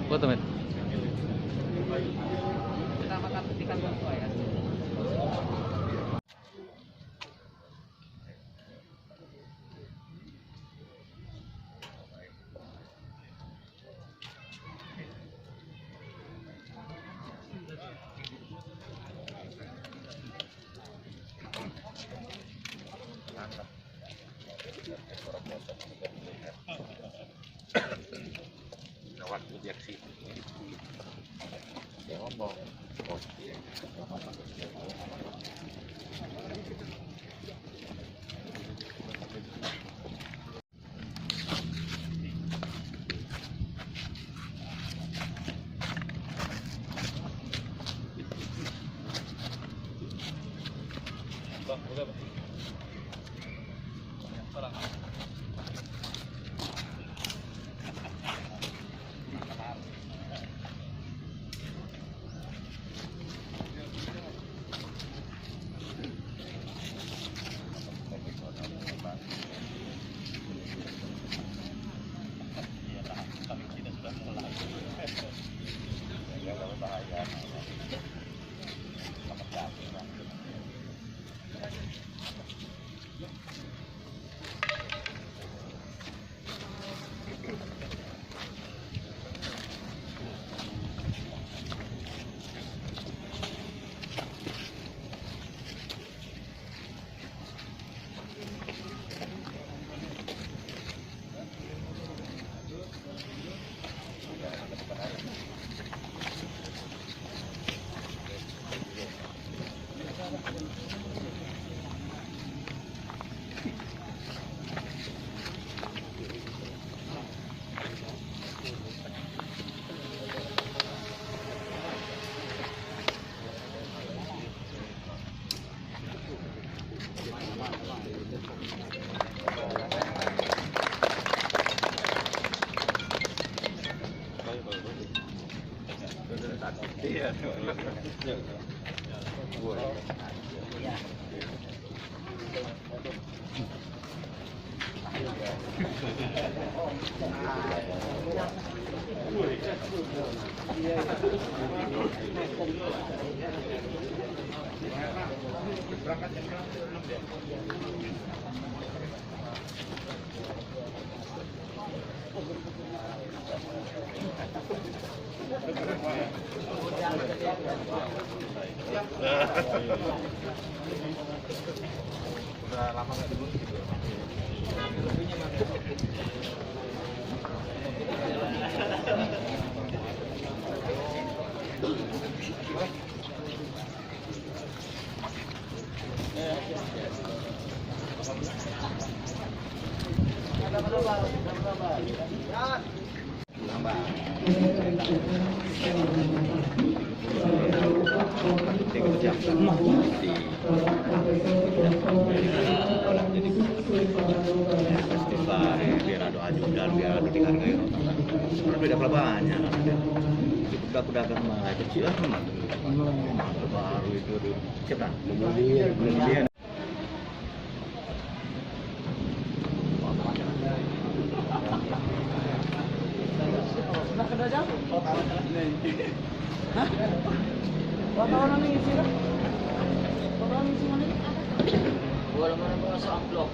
Foto men. Kita makan ikan buntu ya. Waktu diaksi ya ngomong iya. Udah lama nggak dulu gitu. Biar ada ajudan, biar ada dihargai orang. Beda banyak. Kuda-kuda mah kecil mah. Baru itu cepat. Kemudian Wartawan ini sih. Wartawan ini sih mana? Wala mana mga sa amplop.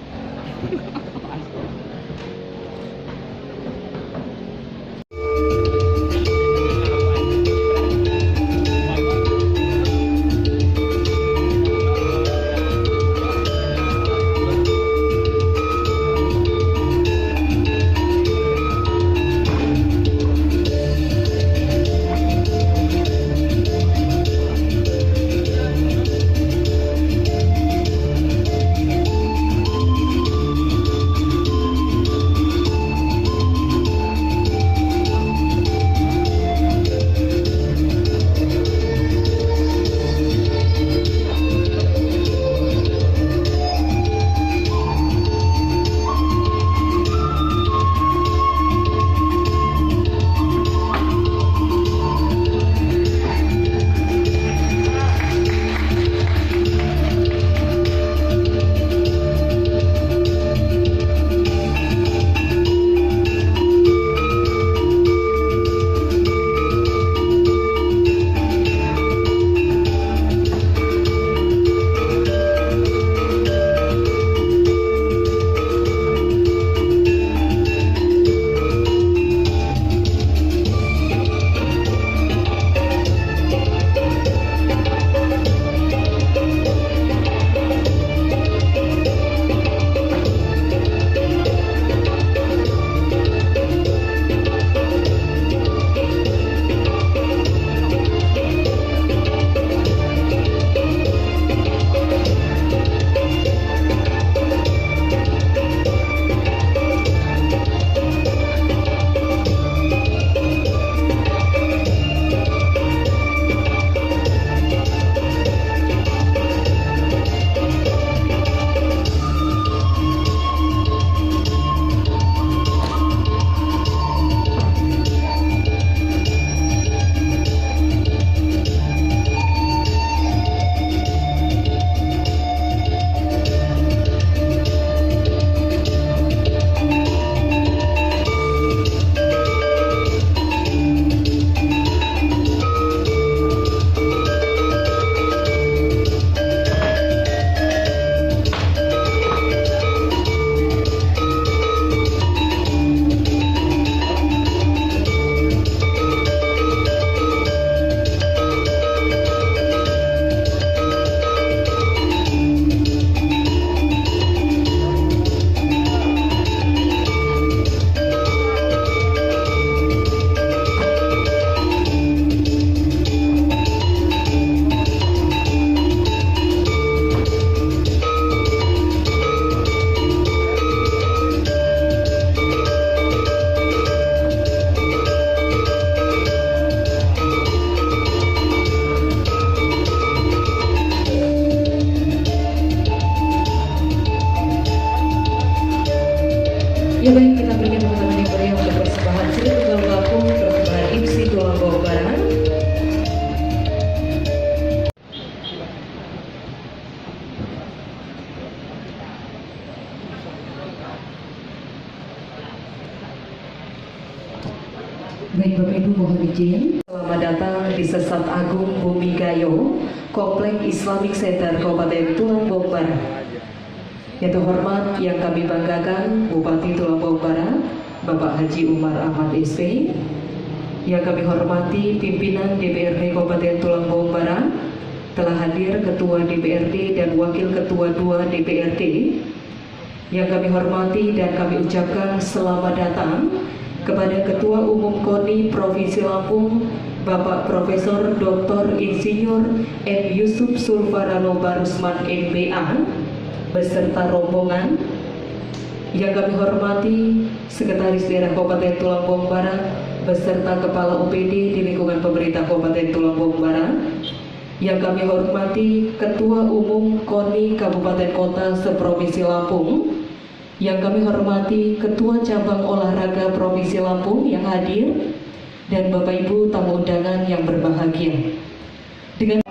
Ya baik, kita berikan tepuk tangan yang meriah untuk persembahan Sri Tunggal Bakung persembahan IPSI Tulang Bawang Barat. Baik Bapak Ibu, mohon izin. Selamat datang di Sesat Agung Bumi Gayo, Komplek Islamic Center Kabupaten Tulang Bawang Barat. Yang terhormat yang kami banggakan Bupati Tulang Bawang Barat, Bapak Haji Umar Ahmad SP. Yang kami hormati pimpinan DPRD Kabupaten Tulang Bawang Barat, telah hadir Ketua DPRD dan Wakil Ketua 2 DPRD. Yang kami hormati dan kami ucapkan selamat datang kepada Ketua Umum KONI Provinsi Lampung, Bapak Profesor Dr. Insinyur M. Yusuf Sulfarano Barusman MBA beserta rombongan. Yang kami hormati Sekretaris Daerah Kabupaten Tulang Bawang Barat beserta Kepala UPD di lingkungan pemerintah Kabupaten Tulang Bawang Barat. Yang kami hormati Ketua Umum KONI Kabupaten Kota seprovinsi Lampung. Yang kami hormati Ketua Cabang Olahraga Provinsi Lampung yang hadir, dan Bapak Ibu tamu undangan yang berbahagia. Dengan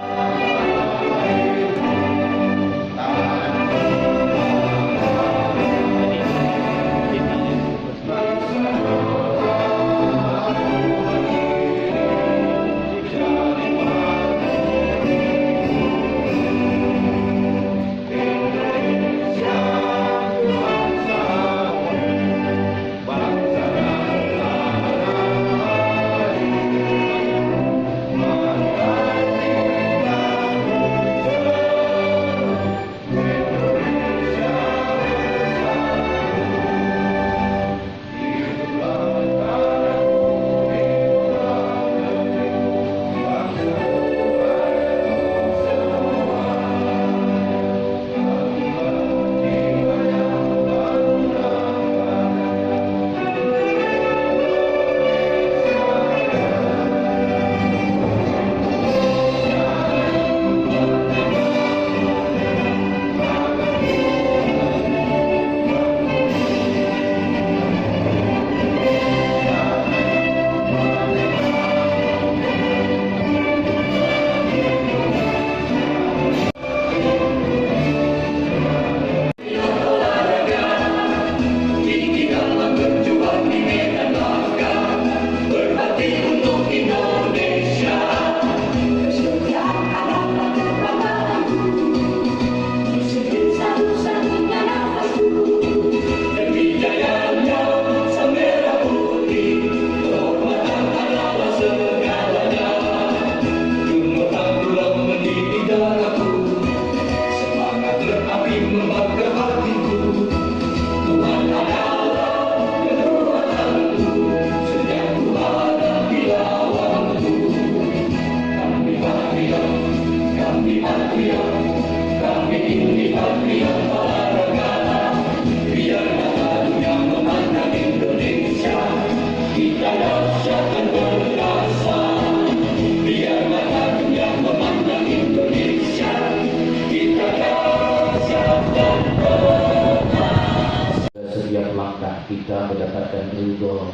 kita mendapatkan ridho,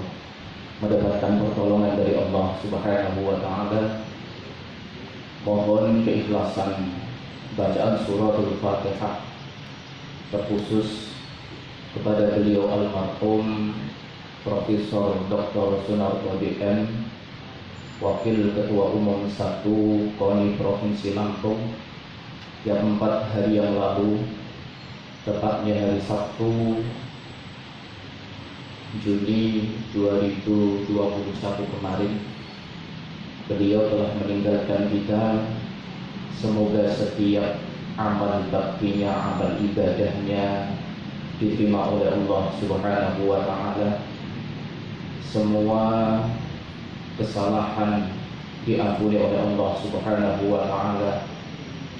mendapatkan pertolongan dari Allah Subhanahu wa Ta'ala. Mohon keikhlasan bacaan suratul Fatihah terkhusus kepada beliau almarhum Profesor Dr. Sunarto DM, Wakil Ketua Umum 1 KONI Provinsi Lampung, yang 4 hari yang lalu, tepatnya hari Sabtu Juni 2021 kemarin, beliau telah meninggalkan kita. Semoga setiap amal baktinya, amal ibadahnya diterima oleh Allah Subhanahu wa Ta'ala. Semua kesalahan diampuni oleh Allah Subhanahu wa Ta'ala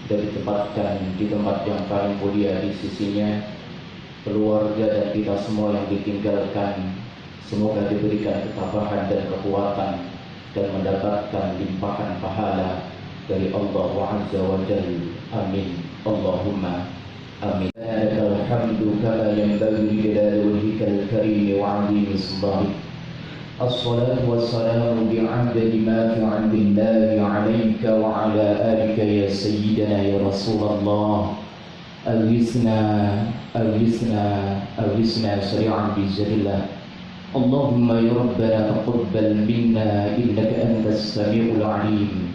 dan ditempatkan di tempat yang paling mulia di sisinya. Keluarga dan kita semua yang ditinggalkan, semoga diberikan ketabahan dan kekuatan dan mendapatkan limpahan pahala dari Allah Azza wa Jalla. Amin. Allahumma amin. الحمد كما ينبغي لجلال وجهك الكريم وعظيم سلطانك. الصلاة والسلام بعدد ما في عند الله عليك وعلى آلك يا سيدنا يا رسول الله. أغثنا أغثنا أغثنا سريعا بإذن الله. اللهم يا ربنا تقبل منا إنك أنت السميع العليم،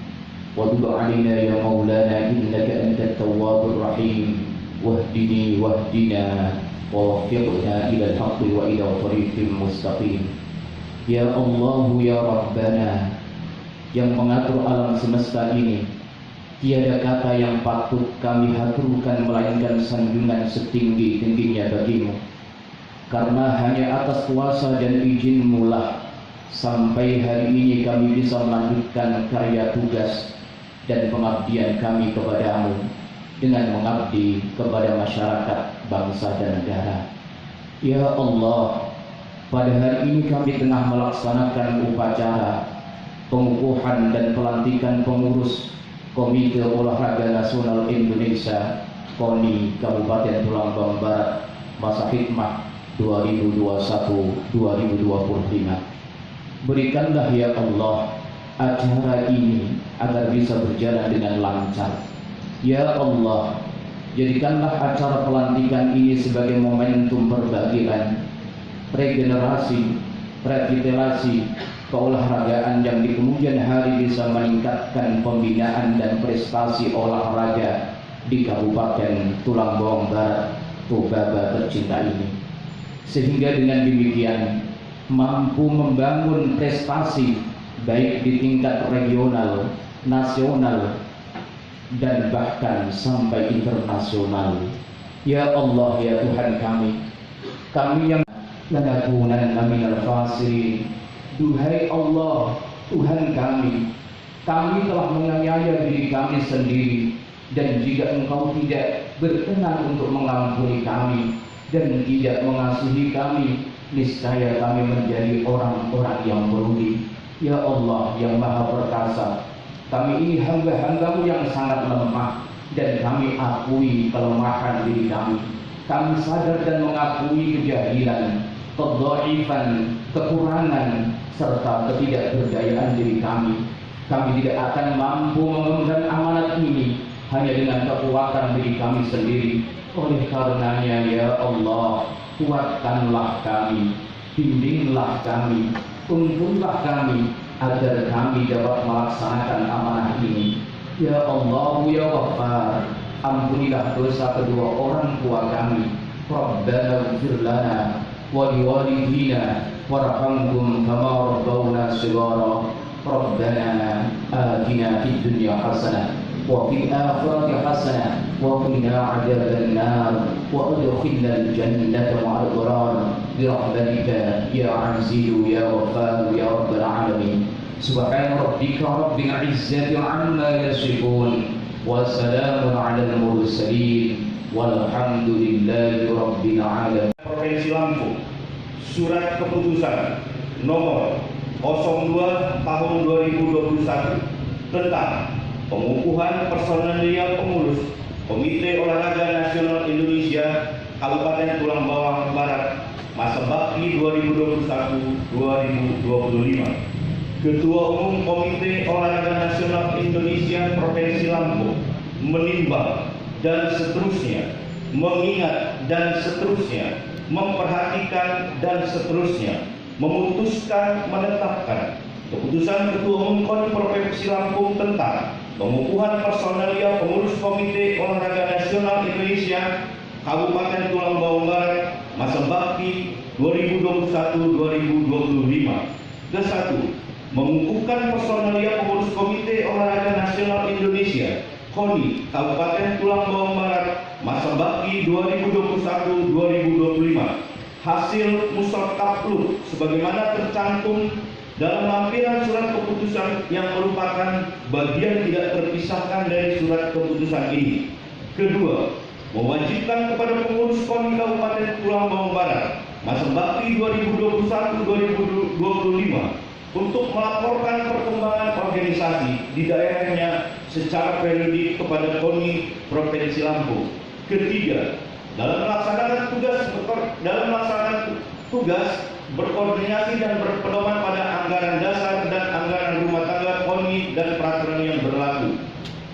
وتب علينا يا مولانا إنك أنت التواب الرحيم. واهدني واهدنا ووفقنا إلى الحق وإلى طريق مستقيم. Ya Allah ya Rabbana, yang mengatur alam semesta ini, tiada kata yang patut kami haturkan melainkan sanjungan setinggi-tingginya bagimu. Karena hanya atas kuasa dan izin-Mu lah sampai hari ini kami bisa melanjutkan karya tugas dan pengabdian kami kepadamu dengan mengabdi kepada masyarakat, bangsa dan negara. Ya Allah, pada hari ini kami tengah melaksanakan upacara pengukuhan dan pelantikan pengurus Komite Olahraga Nasional Indonesia KONI Kabupaten Tulang Bawang Barat masa hikmah 2021-2025. Berikanlah ya Allah acara ini agar bisa berjalan dengan lancar. Ya Allah, jadikanlah acara pelantikan ini sebagai momentum perbaikan, regenerasi, revitalisasi keolahragaan yang di kemudian hari bisa meningkatkan pembinaan dan prestasi olahraga di Kabupaten Tulang Bawang Barat, Toba tercinta ini. Sehingga dengan demikian mampu membangun prestasi baik di tingkat regional, nasional, dan bahkan sampai internasional. Ya Allah ya Tuhan kami yang lanakunanna minal khasirin. Duhai Allah, Tuhan kami telah menganiaya diri kami sendiri, dan jika Engkau tidak berkenan untuk mengampuni kami dan tidak mengasihi kami, niscaya kami menjadi orang-orang yang merugi. Ya Allah yang Maha Perkasa, kami ini hamba-hamba-Mu yang sangat lemah, dan kami akui kelemahan diri kami. Kami sadar dan mengakui kejahilan, kedhaifan, kekurangan, serta ketidakberdayaan diri kami. Kami tidak akan mampu mengemban amanat ini hanya dengan kekuatan diri kami sendiri. Oleh karenanya ya Allah, kuatkanlah kami, bimbinglah kami, tuntunlah kami agar kami dapat melaksanakan amanah ini. Ya Allah ya Ghaffar, ampunilah dosa kedua orang tua kami. Rabbana ighfir lana wa liwalidina warhamhum kama rabbawna shighara. Rabbana atina fid dunya hasanah wa fil akhirati hasanah wa qina adzaban nar wa adkhilna al-jannata ma'al abrar bi rahmatika ya azizu ya ghaffar ya rabbal alamin. Subhana rabbika rabbil izzati amma yasifun wa salamun 'alal mursalin walhamdulillahi rabbil alamin. Provinsi Lampung, surat keputusan nomor 02 tahun 2021 tentang pengukuhan personalia pengurus Komite Olahraga Nasional Indonesia Kabupaten Tulang Bawang Barat masa bakti 2021-2025. Ketua Umum Komite Olahraga Nasional Indonesia Provinsi Lampung menimbang dan seterusnya, mengingat dan seterusnya, memperhatikan dan seterusnya, memutuskan menetapkan keputusan Ketua Umum KONI Provinsi Lampung tentang pengukuhan personalia pengurus Komite Olahraga Nasional Indonesia Kabupaten Tulang Bawang Barat masa bakti 2021-2025. Ke-1, mengukuhkan personalia pengurus Komite Olahraga Nasional Indonesia KONI Kabupaten Tulang Bawang Barat masa bakti 2021-2025. Hasil musyawarah takluk sebagaimana tercantum dalam lampiran surat keputusan yang merupakan bagian tidak terpisahkan dari surat keputusan ini. Kedua, mewajibkan kepada pengurus KONI Kabupaten Tulang Bawang Barat masa bakti 2021-2025 untuk melaporkan perkembangan organisasi di daerahnya secara periodik kepada KONI Provinsi Lampung. Ketiga, dalam melaksanakan tugas berkoordinasi dan berpedoman pada anggaran dasar dan anggaran rumah tangga KONI dan peraturan yang berlaku.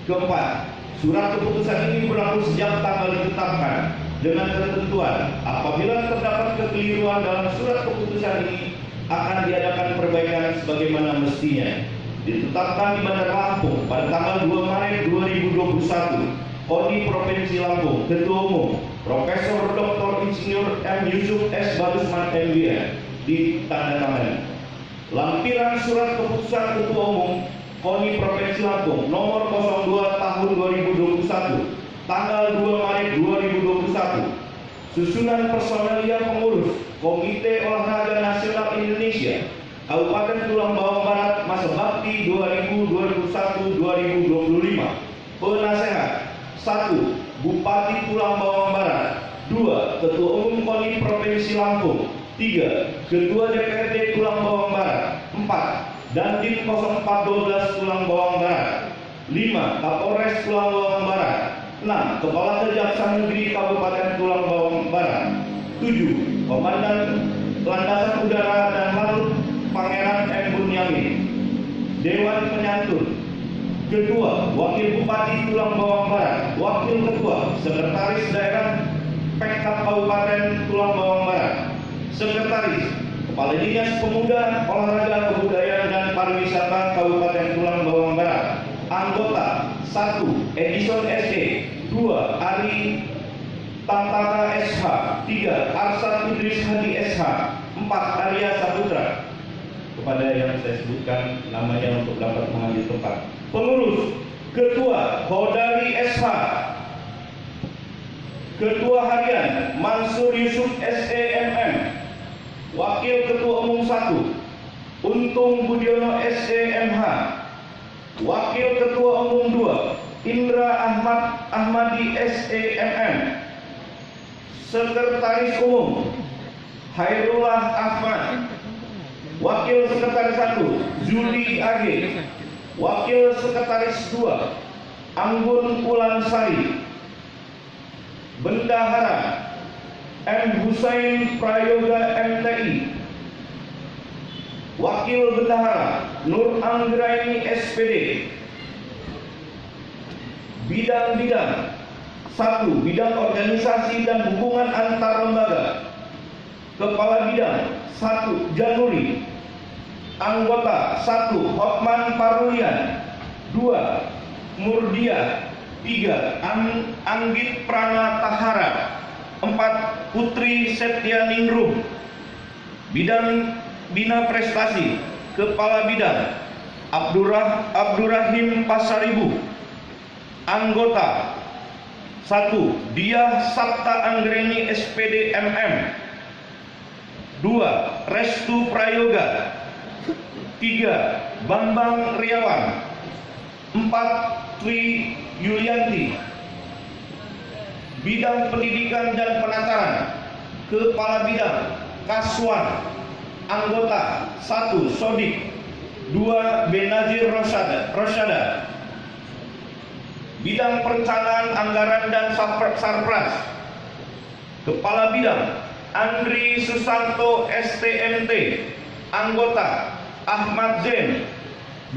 Keempat, surat keputusan ini berlaku sejak tanggal ditetapkan dengan ketentuan apabila terdapat kekeliruan dalam surat keputusan ini akan diadakan perbaikan sebagaimana mestinya. Ditetapkan di Bandar Lampung pada tanggal 2 Maret 2021. KONI Provinsi Lampung, Ketua Umum Profesor Dr. Insinyur M. Yusuf S. Bagusman MBA, ditandatangani. Lampiran surat keputusan Ketua Umum KONI Provinsi Lampung nomor 02 tahun 2021 tanggal 2 Maret 2021. Susunan personalia pengurus Komite Olahraga Nasional Indonesia Kabupaten Tulang Bawang Barat masa bakti 2021-2025. Penasehat: 1. Bupati Tulang Bawang Barat. 2. Ketua Umum KONI Provinsi Lampung. 3. Ketua DPRD Tulang Bawang Barat. 4. Dandim 0412 Tulang Bawang Barat. 5. Kapolres Tulang Bawang Barat. 6. Kepala Kejaksaan Negeri Kabupaten Tulang Bawang Barat. 7. Komandan Landasan Udara dan Laut Pangeran M. Bunyamin. Dewan Penyantun: Ketua, Wakil Bupati Tulang Bawang Barat, Wakil Ketua, Sekretaris Daerah Pemkab Kabupaten Tulang Bawang Barat, Sekretaris, Kepala Dinas Pemuda, Olahraga, Kebudayaan dan Pariwisata Kabupaten Tulang Bawang Barat. Anggota: 1. Edison SE, 2. Ari Tantara SH, 3. Arsan Idris Hadi SH, 4. Arya Saputra. Kepada yang saya sebutkan namanya untuk dapat mengambil tempat. Pengurus: Ketua Hodari SH, Ketua Harian Mansur Yusuf SEMM, Wakil Ketua Umum 1 Untung Budiono SEMH, Wakil Ketua Umum 2 Indra Ahmadi SEMM, Sekretaris Umum Hairullah Ahmad, Wakil Sekretaris 1 Zuli AG, Wakil Sekretaris 2 Anggun Ulansari, Bendahara M. Husain Prayoga MTI, Wakil Bendahara Nur Anggraini SPD. Bidang-bidang: 1. Bidang organisasi dan hubungan antar lembaga. Kepala Bidang: 1. Januri. Anggota: 1. Hotman Parulian, 2. Murdia, 3. Anggit Prana Tahara, 4. Putri Setianingrum. Bidang Bina Prestasi. Kepala Bidang: Abdurrahim Pasaribu. Anggota: 1. Diah Sabta Anggreni SPD MM, 2. Restu Prayoga, 3. Bambang Riawan, 4. Tri Yulianti. Bidang Pendidikan dan Penataran. Kepala Bidang: Kaswan. Anggota: 1. Sodik, 2. Benazir Rosyada. Bidang Perencanaan Anggaran dan Sarpras. Kepala Bidang: Andri Susanto STMT. Anggota: Ahmad Zain,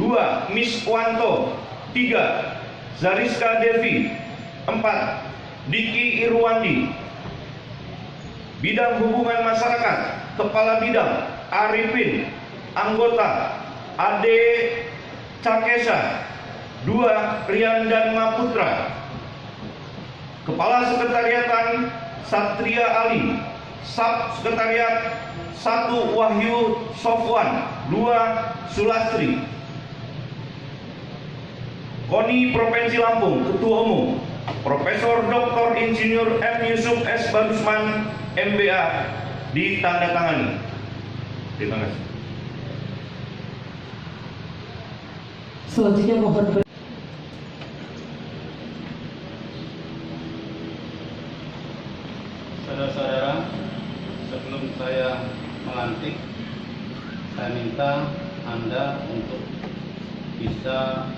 2. Miswanto, 3. Zariska Devi, 4. Diki Irwandi. Bidang Hubungan Masyarakat. Kepala Bidang: Arifin. Anggota: Ade Cakesa, 2. Rian dan Maputra. Kepala Sekretariatan: Satria Ali. Sekretariat: 1. Wahyu Sofwan, 2. Sulastri. KONI Provinsi Lampung, Ketua Umum Profesor Dr. Insinyur M. Yusuf S. Bagusman MBA, ditandatangani. Terima kasih. Selanjutnya mohon Saudara-saudara, sebelum saya melantik, saya minta Anda untuk bisa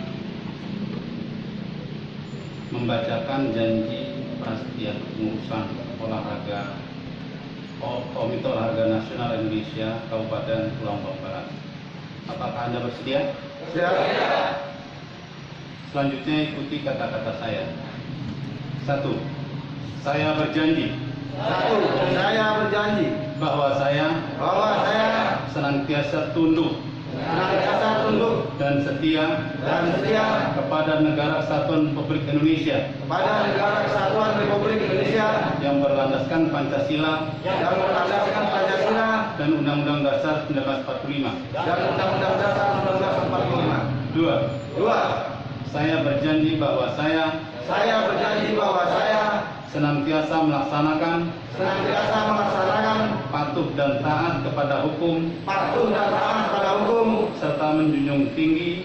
membacakan janji prasetya kepengurusan olahraga Komite Olahraga Nasional Indonesia Kabupaten Tulang Bawang Barat. Apakah Anda bersedia? Siap. Selanjutnya ikuti kata-kata saya. 1. Saya berjanji Saya berjanji bahwa saya bahwa saya senantiasa tunduk senantiasa tunduk dan setia dan setia kepada Negara Kesatuan Republik Indonesia kepada Negara Kesatuan Republik Indonesia yang berlandaskan Pancasila yang berlandaskan Pancasila dan Undang-Undang Dasar 1945. dan Undang-Undang Dasar 1945. 2. 2. Saya berjanji bahwa saya Berjanji bahwa saya senantiasa melaksanakan patuh dan taat kepada hukum patuh dan taat pada hukum serta menjunjung tinggi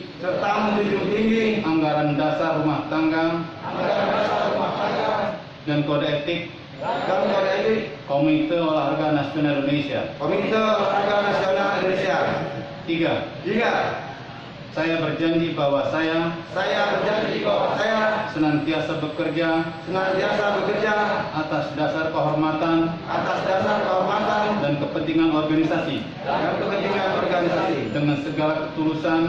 anggaran dasar rumah tangga dan kode etik Komite Olahraga Nasional Indonesia. Komite Olahraga Nasional Indonesia. 3. Saya berjanji bahwa saya senantiasa bekerja atas dasar kehormatan dan kepentingan organisasi dengan segala ketulusan,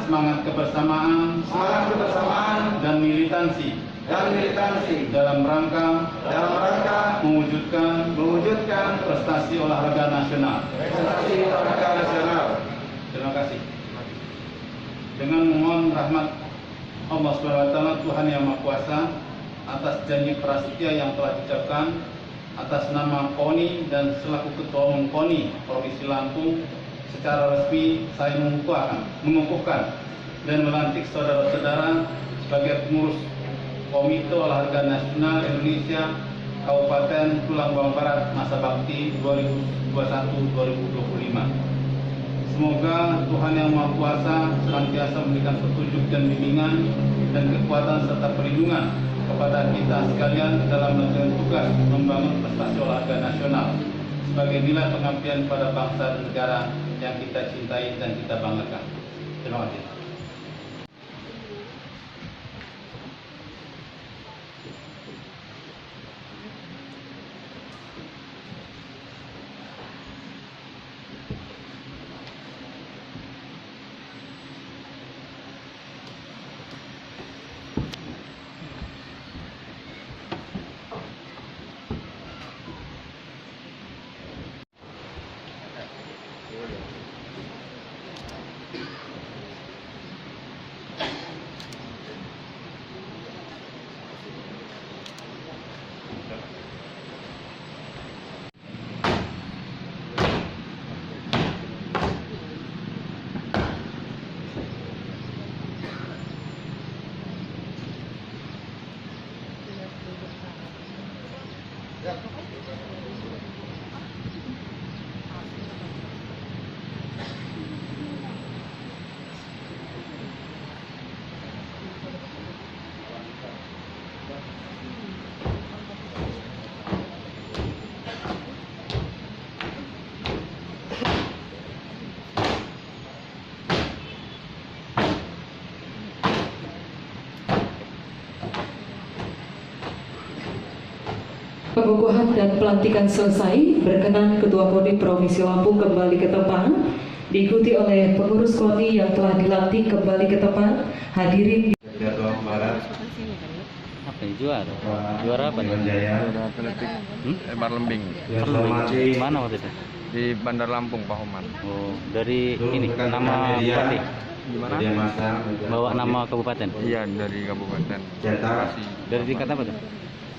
semangat kebersamaan dan militansi dalam rangka mewujudkan prestasi olahraga nasional. Terima kasih. Dengan memohon rahmat Allah SWT, Tuhan Yang Maha Kuasa, atas janji prasetya yang telah diucapkan atas nama KONI dan selaku Ketua Umum KONI Provinsi Lampung, secara resmi saya mengukuhkan dan melantik saudara-saudara sebagai pengurus Komite Olahraga Nasional Indonesia Kabupaten Tulang Bawang Barat masa bakti 2021-2025. Semoga Tuhan Yang Maha Kuasa senantiasa memberikan petunjuk dan bimbingan dan kekuatan serta perlindungan kepada kita sekalian dalam melaksanakan tugas membangun prestasi olahraga nasional sebagai nilai pengabdian pada bangsa dan negara yang kita cintai dan kita banggakan. Terima kasih. Pengukuhan dan pelantikan selesai, berkenan Ketua KONI Provinsi Lampung kembali ke tempat, diikuti oleh pengurus KONI yang telah dilantik kembali ke tempat. Hadirin Tulang Barat. Apa yang juara? Juara apa nih? Jaya. Marlembing Yang saya hormati Mana waktu itu? di Bandar Lampung, Pak Oman. Oh, dari ini rekan-rekan nama media. bupati. Gimana? Dia Masang, Bawa nama kabupaten. Iya, dari Kabupaten. Cetak. Bekasi. Dari tingkat apa tuh?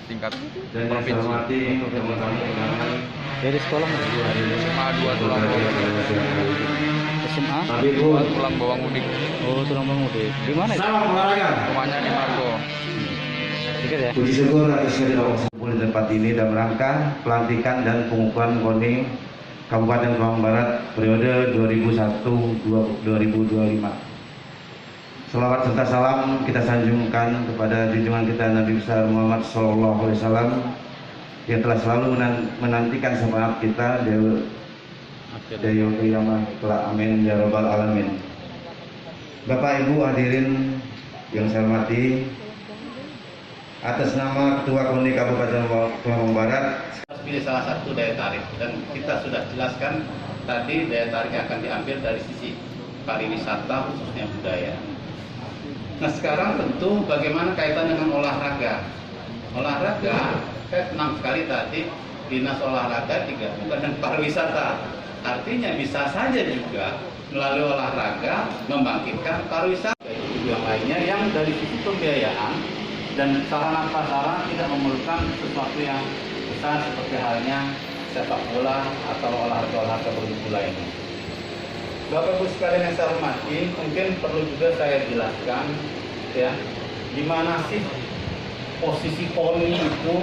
Tingkat Dan yang saya provinsi. hormati teman-teman undangan Dari sekolah mana? SMA 2 Tulang Bawang. SMA? Tapi Bu, Tulang Bawang Udik. Oh, Tulang Bawang Udik. Di mana itu? salam olahraga. Rumahnya di Margo. Sedikit ya. Puji syukur atas kehadiran kumpul di tempat ini dalam rangka pelantikan dan pengukuhan KONI Kabupaten Tulang Barat periode 2001-2025. Selawat serta salam kita sanjungkan kepada junjungan kita Nabi besar Muhammad SAW yang telah selalu menantikan syafaat kita dari yaumil qiyamah kelak. Amin ya rabbal alamin. Bapak Ibu hadirin yang saya hormati, atas nama Ketua Komuni Kabupaten Lampung Barat. Harus pilih salah satu daya tarik, dan kita sudah jelaskan tadi daya tarik yang akan diambil dari sisi pariwisata khususnya budaya. Nah sekarang tentu bagaimana kaitan dengan olahraga. Olahraga, saya senang sekali tadi Dinas Olahraga digabungkan dengan pariwisata. Artinya bisa saja juga melalui olahraga membangkitkan pariwisata. Itu yang lainnya yang dari sisi pembiayaan dan sarana prasarana tidak memerlukan sesuatu yang besar seperti halnya sepak bola atau olahraga berbuku lainnya. Bapak Ibu sekalian yang saya hormati, mungkin perlu juga saya jelaskan ya, di mana sih posisi PONI itu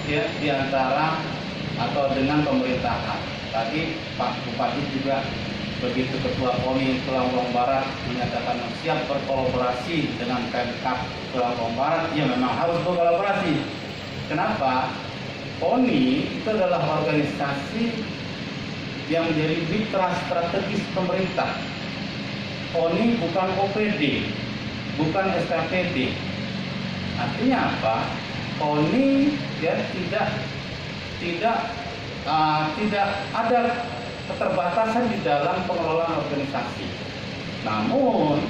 ya di antara atau dengan pemerintahan. Tadi Pak Bupati juga begitu Ketua PONI Lampung Barat menyatakan siap berkolaborasi dengan Pemkab Lampung Barat, ya memang harus berkolaborasi. Kenapa? PONI itu adalah organisasi yang menjadi mitra strategis pemerintah. PONI bukan OPD, bukan SKPD. Artinya apa? PONI ya tidak ada keterbatasan di dalam pengelolaan organisasi. Namun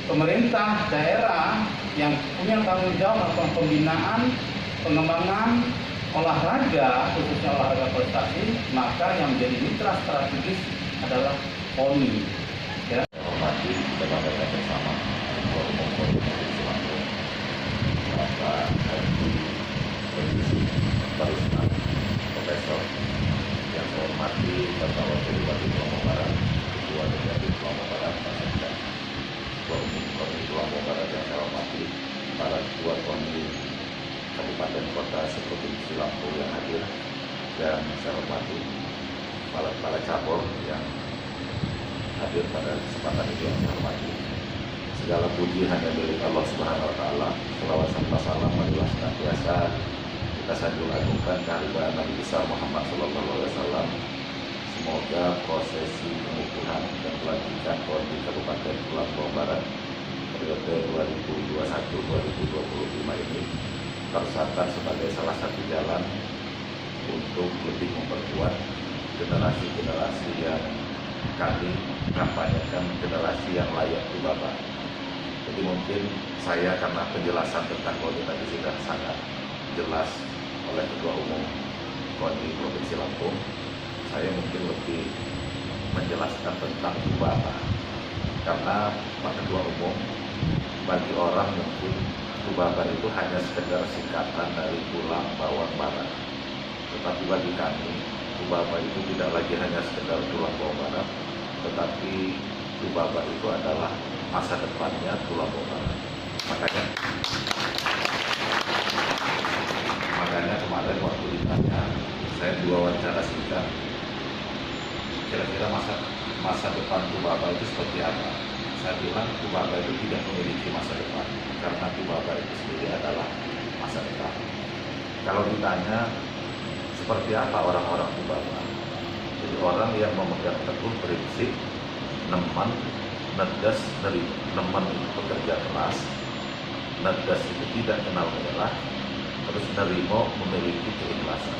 pemerintah daerah yang punya tanggung jawab atas pembinaan, pengembangan olahraga, khususnya olahraga prestasi, maka yang menjadi mitra strategis adalah PONI. Ya. Hormati kita banggakan bersama Ketua Umum PONI Lampung, Bapak Haji Barusman, Profesor. Yang saya hormati Bapak Wakil Bupati Lampung Barat, Ketua DPRD Lampung Barat, Pak Sekda, Ketua Umum PONI Lampung Barat yang saya hormati, para Ketua PONI Kabupaten Kota seprovinsi Lampung yang hadir, dan saya hormati kepala cabur yang hadir pada kesempatan itu yang saya hormati. Segala puji hanya milik Allah Subhanahu Wa Taala. Selawat serta salam marilah senantiasa kita sanjung agungkan kehadiran Nabi besar Muhammad Sallallahu Alaihi Wasallam. Semoga prosesi pengukuhan dan pelantikan PONI Kabupaten Lampung Barat periode 2021-2025 ini tersandar sebagai salah satu jalan untuk lebih memperkuat generasi-generasi yang kami kampanyekan, generasi yang layak Tubaba. Jadi mungkin saya karena penjelasan tentang PONI tadi sudah sangat jelas oleh Ketua Umum PONI Provinsi Lampung, saya mungkin lebih menjelaskan tentang Tubaba. Karena Pak Ketua Umum, bagi orang mungkin Tubaba itu hanya sekedar singkatan dari tulang bawang barat. Tetapi bagi kami, Tubaba itu tidak lagi hanya sekedar tulang bawang barat, tetapi Tubaba itu adalah masa depannya tulang bawang barat. Makanya kemarin waktu ditanya, saya dua wawancara singkat, kira-kira masa depan Tubaba itu seperti apa? Saya bilang Tubaba itu tidak memiliki masa depan, karena Tubaba itu sendiri adalah masa depan. Kalau ditanya seperti apa orang-orang Tubaba, jadi orang yang memegang teguh prinsip neman, nedas, nerima. Neman itu pekerja keras, nedas itu tidak kenal mengalah, terus nerimo memiliki keikhlasan.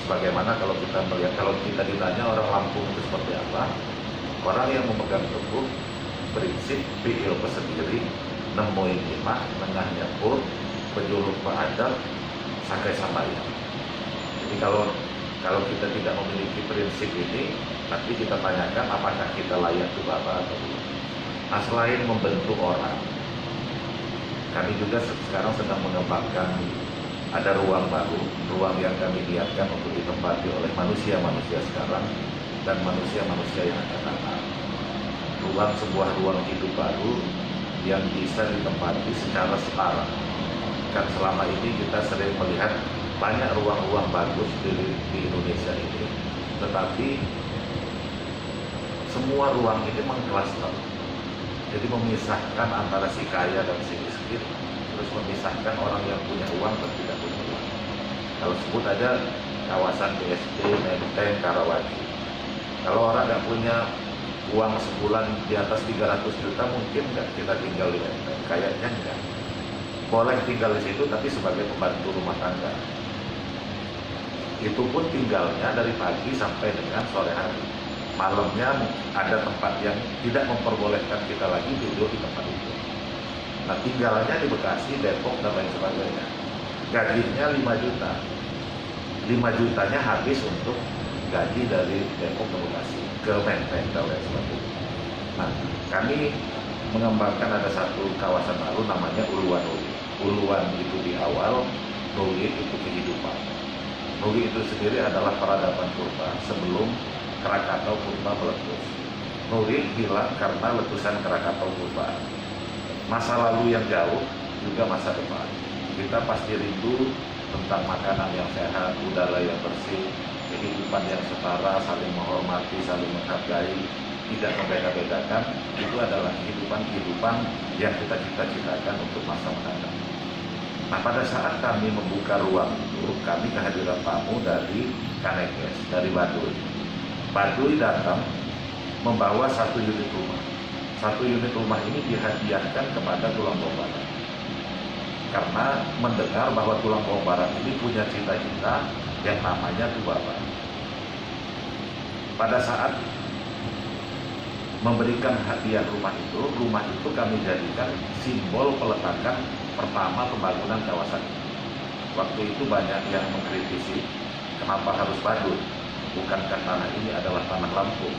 Sebagaimana kalau kita melihat, kalau kita ditanya orang Lampung itu seperti apa, orang yang memegang teguh prinsip fi'il sendiri, nemoi lima, nengahnya pur, penjuluk beradab, sakai samaya. Jadi kalau kita tidak memiliki prinsip ini, nanti kita tanyakan apakah kita layak Tubaba atau tidak. Nah, selain membentuk orang, kami juga sekarang sedang mengembangkan, ada ruang baru, ruang yang kami niatkan untuk ditempati oleh manusia-manusia sekarang dan manusia-manusia yang akan datang. Sebuah ruang hidup baru yang bisa ditempati secara setara. Kan selama ini kita sering melihat banyak ruang-ruang bagus di Indonesia ini, tetapi semua ruang ini mengklaster. Jadi memisahkan antara si kaya dan si miskin, terus memisahkan orang yang punya uang dan tidak punya uang. Kalau sebut aja kawasan BSD, Menteng, Karawaci. Kalau orang nggak punya uang sebulan di atas 300 juta, mungkin nggak kita tinggal di Menteng, kayaknya enggak. boleh tinggal di situ tapi sebagai pembantu rumah tangga. Itu pun tinggalnya dari pagi sampai dengan sore hari. Malamnya ada tempat yang tidak memperbolehkan kita lagi tidur di tempat itu. Nah, tinggalnya di Bekasi, Depok, dan lain sebagainya. Gajinya 5 juta. 5 jutanya habis untuk gaji dari Depok ke Bekasi, ke Menteng, dan lain sebagainya. Nah, kami mengembangkan ada satu kawasan baru namanya Uluan Nuli. Uluan itu di awal, Nuli itu kehidupan. Nuli itu sendiri adalah peradaban purba sebelum Krakatau purba meletus. Nuli hilang karena letusan Krakatau purba. Masa lalu yang jauh juga masa depan. Kita pasti rindu tentang makanan yang sehat, udara yang bersih, kehidupan yang setara, saling menghormati, saling menghargai, tidak membeda-bedakan. Itu adalah kehidupan yang kita cita-citakan untuk masa mendatang. Nah, pada saat kami membuka ruang itu, kami kehadiran tamu dari Kanekes, dari Baduy. Baduy datang membawa 1 unit rumah. 1 unit rumah ini dihadiahkan kepada Tulang Bawang Barat. Karena mendengar bahwa Tulang Bawang Barat ini punya cita-cita yang namanya Tubaba. Pada saat memberikan hadiah rumah itu kami jadikan simbol peletakan pertama pembangunan kawasan ini. Waktu itu banyak yang mengkritisi kenapa harus Baduy, bukankah tanah ini adalah tanah Lampung.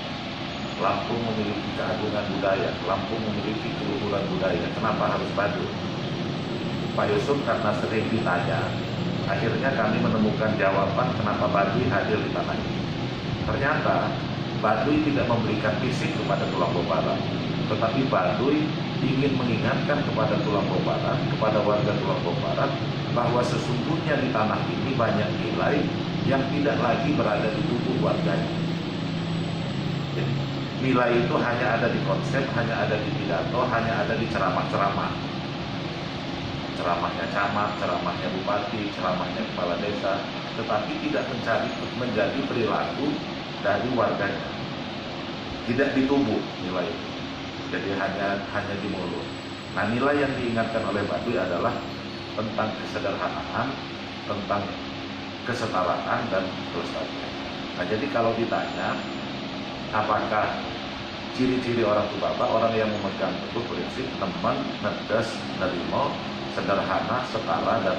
Lampung memiliki keagungan budaya, Lampung memiliki keluhuran budaya, kenapa harus Baduy? Pak Yusuf karena sering ditanya, akhirnya kami menemukan jawaban kenapa Baduy hadir di tanah ini. Ternyata Baduy tidak memberikan fisik kepada Tulang Bawang Barat, tetapi Baduy ingin mengingatkan kepada Tulang Bawang Barat, kepada warga Tulang Bawang Barat, bahwa sesungguhnya di tanah ini banyak nilai yang tidak lagi berada di tubuh warganya. Jadi, nilai itu hanya ada di konsep, hanya ada di pidato, hanya ada di ceramah-ceramah. Ceramahnya camat, ceramahnya bupati, ceramahnya kepala desa, tetapi tidak menjadi perilaku dari warganya. Tidak di tubuh nilai itu. Jadi hanya di mulut. Nah, nilai yang diingatkan oleh Baduy adalah tentang kesederhanaan, tentang kesetaraan dan kelestarian. Nah, jadi kalau ditanya apakah ciri-ciri orang Tubaba, orang yang memegang teguh prinsip teman, nedes, nerimo, sederhana, setara, dan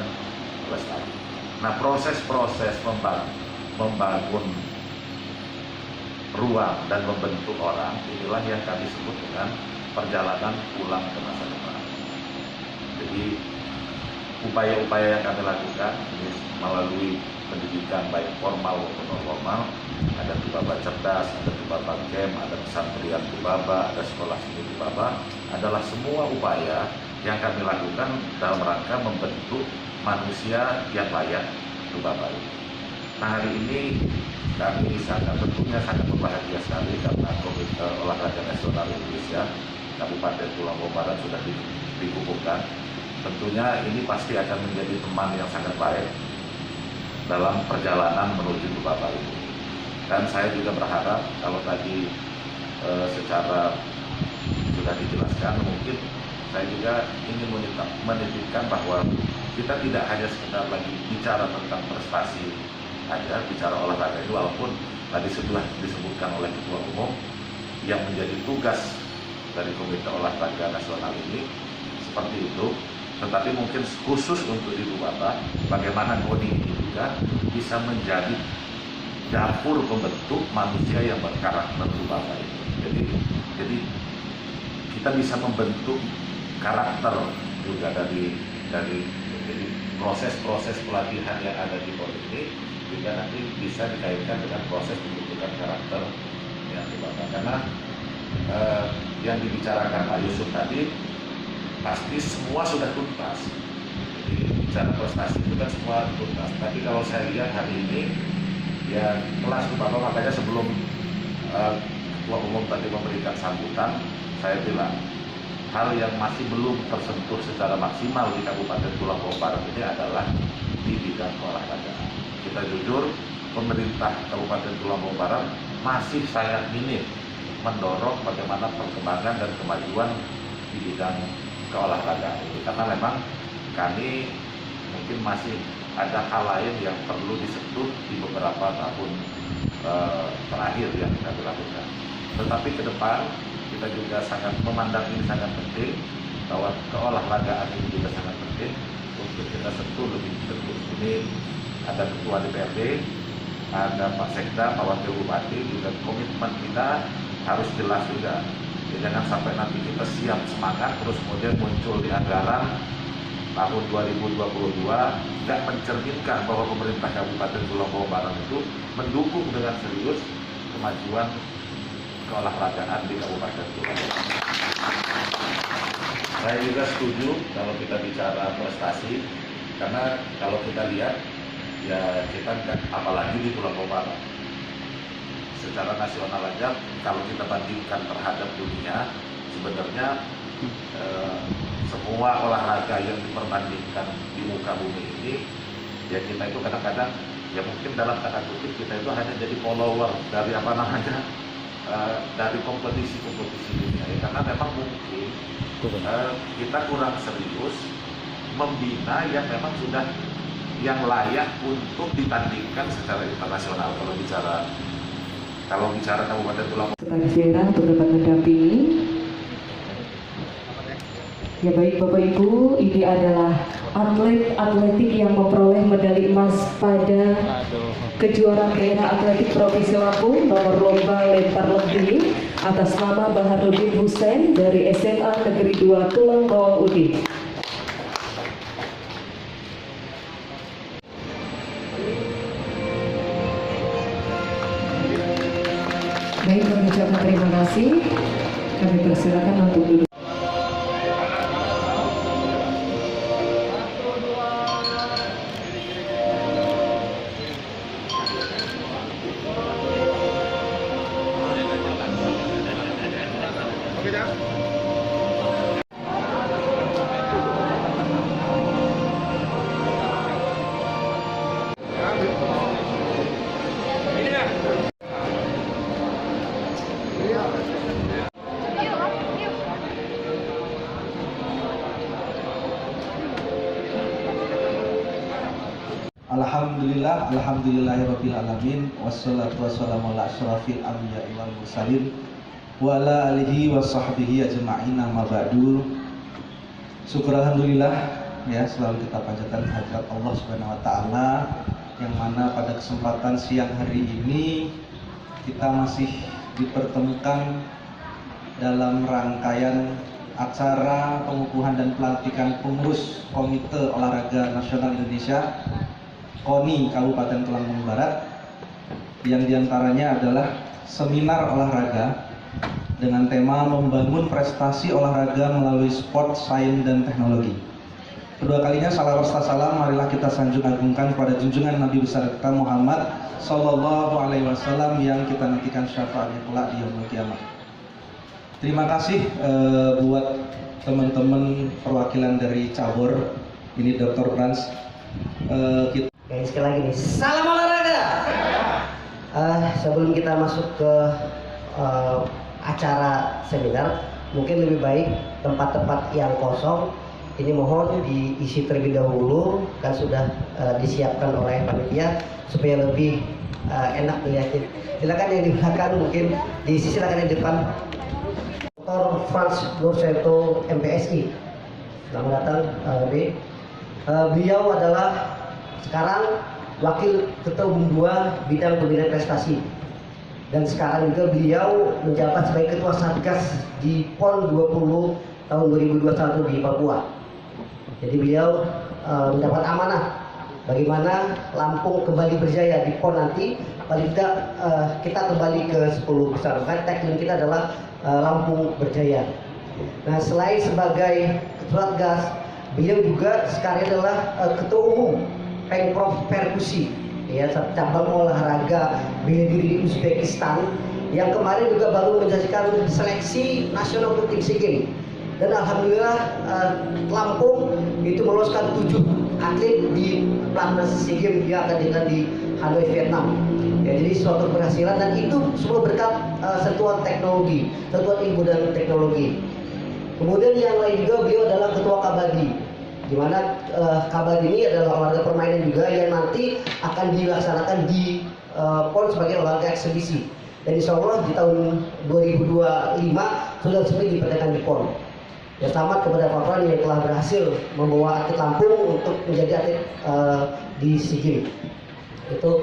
lestari. Nah, proses-proses membangun ruang dan membentuk orang, inilah yang kami sebut dengan perjalanan pulang ke masa depan. Jadi upaya-upaya yang kami lakukan ini melalui pendidikan baik formal maupun non formal, ada Tubaba cerdas, ada Tubaba camp, ada pesantren Tubaba, ada sekolah seni Tubaba, adalah semua upaya yang kami lakukan dalam rangka membentuk manusia yang layak Tubaba ini. Nah, hari ini kami tentunya sangat berbahagia sekali karena Komite Olahraga Nasional Indonesia Kabupaten Tulang Bawang Barat sudah dikukuhkan. Tentunya ini pasti akan menjadi teman yang sangat baik dalam perjalanan menuju Tubaba ini. Dan saya juga berharap kalau tadi secara sudah dijelaskan, mungkin saya juga ingin menitipkan bahwa kita tidak hanya sekedar lagi bicara tentang prestasi aja, bicara olahraga itu, walaupun tadi sudah disebutkan oleh Ketua Umum yang menjadi tugas dari Komite Olahraga Nasional ini seperti itu, tetapi mungkin khusus untuk di Tubaba, bagaimana KONI ini juga bisa menjadi dapur pembentuk manusia yang berkarakter Tubaba itu. Jadi kita bisa membentuk karakter juga dari proses-proses pelatihan yang ada di KONI ini juga nanti bisa dikaitkan dengan proses pembentukan karakter yang Tubaba. Karena yang dibicarakan Pak Yusuf tadi pasti semua sudah tuntas. Jadi bicara prestasi itu kan semua tuntas. Tapi kalau saya lihat hari ini ya kelas Tubaba, makanya sebelum Ketua Umum tadi memberikan sambutan, saya bilang hal yang masih belum tersentuh secara maksimal di Kabupaten Tulang Bawang Barat ini adalah di bidang olahraga. Kita jujur, pemerintah Kabupaten Tulang Bawang Barat masih sangat minim mendorong bagaimana perkembangan dan kemajuan di bidang keolahragaan ini, karena memang kami mungkin masih ada hal lain yang perlu disentuh di beberapa tahun terakhir yang kami lakukan. Tetapi ke depan kita juga sangat memandang ini sangat penting, bahwa keolahragaan ini juga sangat penting untuk kita sentuh lebih serius. Ini ada Ketua DPRD, ada Pak Sekda, Pak Wakil Bupati, juga komitmen kita harus jelas juga. Jadi jangan sampai nanti kita siap semangat terus kemudian muncul di anggaran tahun 2022 tidak mencerminkan bahwa pemerintah Kabupaten Tulang Bawang Barat itu mendukung dengan serius kemajuan keolahragaan di Kabupaten Tulang Bawang. Saya juga setuju kalau kita bicara prestasi, karena kalau kita lihat ya kita apalagi di Tulang Bawang Barat secara nasional aja, kalau kita bandingkan terhadap dunia, sebenarnya semua olahraga yang diperbandingkan di muka bumi ini, ya kita itu kadang-kadang ya mungkin dalam tanda kutip kita itu hanya jadi follower dari apa namanya dari kompetisi-kompetisi dunia ya, karena memang mungkin kita kurang serius membina yang memang sudah yang layak untuk ditandingkan secara internasional. Kalau bicara Kabupaten Tulang Sekretaris Daerah untuk dapat mendampingi. Ya baik Bapak Ibu, ini adalah atlet atletik yang memperoleh medali emas pada kejuaraan daerah atletik Provinsi Lampung nomor lomba lempar lebih atas nama Baharudin Hussein dari SMA Negeri 2 Tulang Bawang Udin. Baik, kami ucapkan terima kasih. Kami persilakan untuk duduk. Alhamdulillahirabbil alamin wassalatu wassalamu ala asyrafil anbiya'i wal mursalin wa ala alihi washabbihi ajma'in amma ba'du. Syukur alhamdulillah ya, selalu kita panjatkan hadirat Allah Subhanahu wa taala, yang mana pada kesempatan siang hari ini kita masih dipertemukan dalam rangkaian acara pengukuhan dan pelantikan pengurus Komite Olahraga Nasional Indonesia KONI Kabupaten Tulang Bawang Barat, yang diantaranya adalah seminar olahraga dengan tema membangun prestasi olahraga melalui sport, sains, dan teknologi. Kedua kalinya salam serta salam marilah kita sanjung agungkan kepada junjungan Nabi besar kita Muhammad Sallallahu Alaihi Wasallam yang kita nantikan syafaatnya kelak di yaumul kiamat. Terima kasih buat teman-teman perwakilan dari cabur ini, Dr. Franz. Oke, sekali lagi nih, salam olahraga. Sebelum kita masuk ke acara seminar, mungkin lebih baik tempat-tempat yang kosong ini mohon diisi terlebih dahulu, kan sudah disiapkan oleh panitia supaya lebih enak dilihatin. Silakan yang di belakang, mungkin diisi, silakan yang di depan. Dr. Franz Nurseto MPSI, selamat datang B. Beliau adalah sekarang Wakil Ketua Umum 2 Bidang Pembinaan Prestasi, dan sekarang juga beliau menjabat sebagai Ketua Satgas di PON 20 tahun 2021 di Papua. Jadi beliau mendapat amanah bagaimana Lampung kembali berjaya di PON nanti, paling tidak kita kembali ke 10 besar. Kan tagline kita adalah Lampung berjaya. Nah, selain sebagai Ketua Satgas, beliau juga sekarang adalah Ketua Umum Pengprov Perkusi, ya, cabang olahraga bela diri di Uzbekistan, yang kemarin juga baru menjadikan seleksi nasional untuk tim SEA Games. Dan alhamdulillah Lampung itu meloloskan 7 atlet di pelatnas SEA Games yang akan diadakan di Hanoi, Vietnam. Ya, jadi suatu keberhasilan, dan itu semua berkat sentuhan teknologi, sentuhan ilmu dan teknologi. Kemudian yang lain juga, beliau adalah Ketua Kabadi di mana kabel ini adalah olahraga permainan juga yang nanti akan dilaksanakan di PON sebagai olahraga eksebisi. Dan insya Allah di tahun 2025 sudah resmi diperkenalkan di PON. Ya, selamat kepada Pak Pran yang telah berhasil membawa atlet Lampung untuk menjadi atlet di SEA Games. Itu.